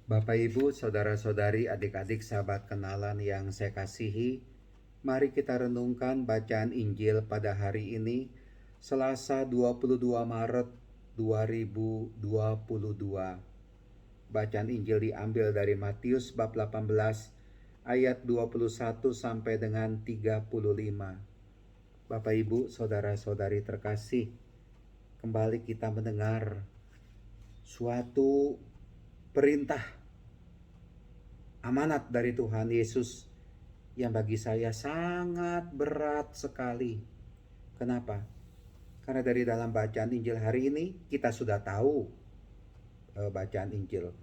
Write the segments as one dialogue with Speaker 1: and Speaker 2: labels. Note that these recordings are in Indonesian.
Speaker 1: Bapak, Ibu, saudara-saudari, adik-adik, sahabat kenalan yang saya kasihi, mari kita renungkan bacaan Injil pada hari ini, Selasa 22 Maret 2022. Bacaan Injil diambil dari Matius bab 18 ayat 21 sampai dengan 35. Bapak, Ibu, saudara-saudari terkasih, kembali kita mendengar suatu perintah amanat dari Tuhan Yesus yang bagi saya sangat berat sekali. Kenapa? Karena dari dalam bacaan Injil hari ini kita sudah tahu bacaan Injil.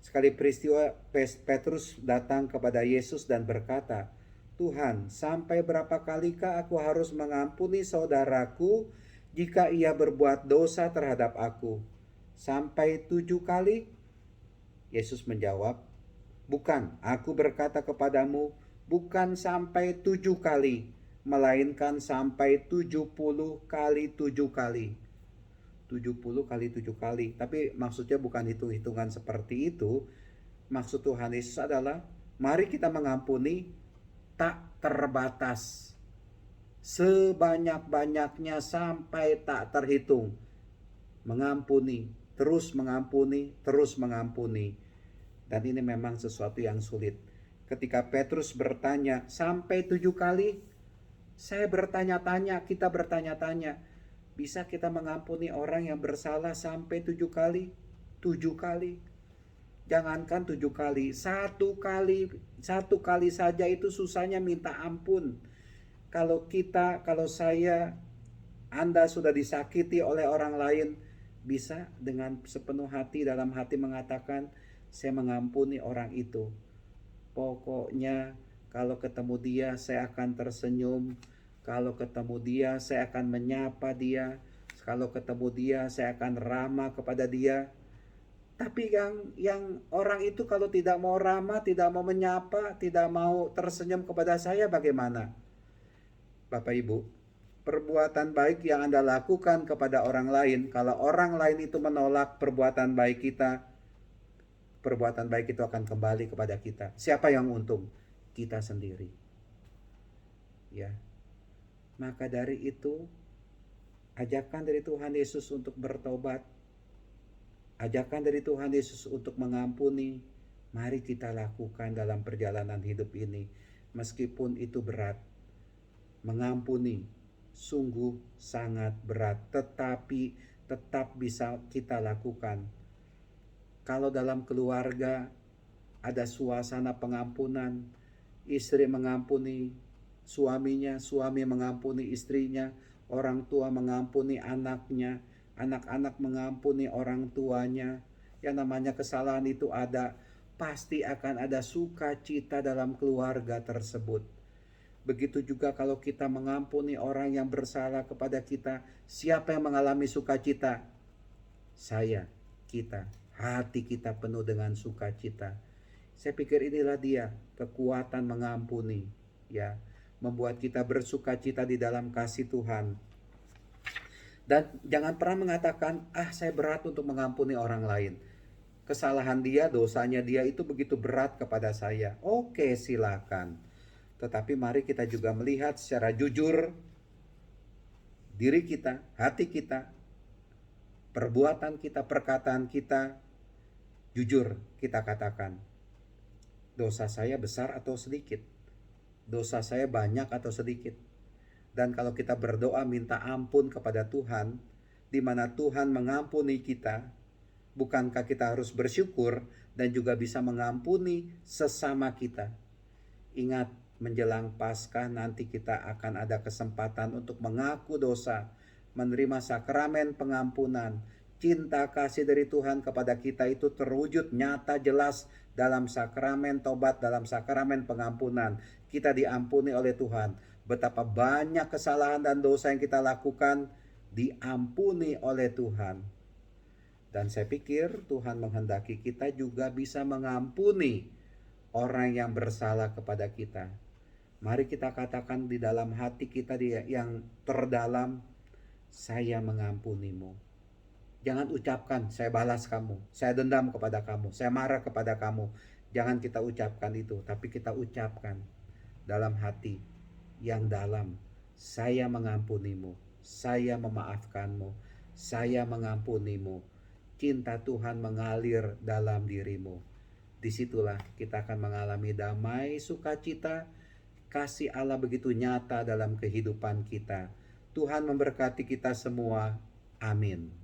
Speaker 1: Sekali peristiwa Petrus datang kepada Yesus dan berkata, "Tuhan, sampai berapa kalikah aku harus mengampuni saudaraku jika ia berbuat dosa terhadap aku? Sampai 7 kali?" Yesus menjawab, "Bukan, aku berkata kepadamu, bukan sampai 7 kali, melainkan sampai 70 kali 7 kali." 70 kali 7 kali. Tapi maksudnya bukan hitung-hitungan seperti itu. Maksud Tuhan Yesus adalah, mari kita mengampuni tak terbatas. Sebanyak-banyaknya sampai tak terhitung. Mengampuni, terus mengampuni, terus mengampuni. Dan ini memang sesuatu yang sulit. Ketika Petrus bertanya sampai 7 kali, saya bertanya-tanya, kita bertanya-tanya, bisa kita mengampuni orang yang bersalah sampai 7 kali? 7 kali. Jangankan 7 kali, 1 kali, 1 kali saja itu susahnya minta ampun. Kalau saya, Anda sudah disakiti oleh orang lain, bisa dengan sepenuh hati dalam hati mengatakan, saya mengampuni orang itu. Pokoknya kalau ketemu dia saya akan tersenyum. Kalau ketemu dia saya akan menyapa dia. Kalau ketemu dia saya akan ramah kepada dia. Tapi yang orang itu kalau tidak mau ramah, tidak mau menyapa, tidak mau tersenyum kepada saya, bagaimana? Bapak Ibu, perbuatan baik yang Anda lakukan kepada orang lain, kalau orang lain itu menolak perbuatan baik kita, perbuatan baik itu akan kembali kepada kita. Siapa yang untung? Kita sendiri. Ya. Maka dari itu, ajakan dari Tuhan Yesus untuk bertobat, ajakan dari Tuhan Yesus untuk mengampuni, mari kita lakukan dalam perjalanan hidup ini. Meskipun itu berat, mengampuni sungguh sangat berat, tetapi tetap bisa kita lakukan. Kalau dalam keluarga ada suasana pengampunan, istri mengampuni suaminya, suami mengampuni istrinya, orang tua mengampuni anaknya, anak-anak mengampuni orang tuanya, yang namanya kesalahan itu ada, pasti akan ada sukacita dalam keluarga tersebut. Begitu juga kalau kita mengampuni orang yang bersalah kepada kita, siapa yang mengalami sukacita? Saya, kita, hati kita penuh dengan sukacita. Saya pikir inilah dia kekuatan mengampuni, ya, membuat kita bersukacita di dalam kasih Tuhan. Dan jangan pernah mengatakan, saya berat untuk mengampuni orang lain. Kesalahan dia, dosanya dia itu begitu berat kepada saya. Oke, silakan. Tetapi mari kita juga melihat secara jujur diri kita, hati kita, perbuatan kita, perkataan kita. Jujur kita katakan, dosa saya besar atau sedikit? Dosa saya banyak atau sedikit? Dan kalau kita berdoa minta ampun kepada Tuhan, di mana Tuhan mengampuni kita, bukankah kita harus bersyukur dan juga bisa mengampuni sesama kita? Ingat, menjelang Paskah nanti kita akan ada kesempatan untuk mengaku dosa, menerima sakramen pengampunan. Cinta kasih dari Tuhan kepada kita itu terwujud nyata jelas dalam sakramen tobat, dalam sakramen pengampunan. Kita diampuni oleh Tuhan. Betapa banyak kesalahan dan dosa yang kita lakukan diampuni oleh Tuhan. Dan saya pikir Tuhan menghendaki kita juga bisa mengampuni orang yang bersalah kepada kita. Mari kita katakan di dalam hati kita yang terdalam, saya mengampunimu. Jangan ucapkan, saya balas kamu, saya dendam kepada kamu, saya marah kepada kamu. Jangan kita ucapkan itu, tapi kita ucapkan dalam hati yang dalam. Saya mengampunimu, saya memaafkanmu, saya mengampunimu. Cinta Tuhan mengalir dalam dirimu. Disitulah kita akan mengalami damai, sukacita, kasih Allah begitu nyata dalam kehidupan kita. Tuhan memberkati kita semua. Amin.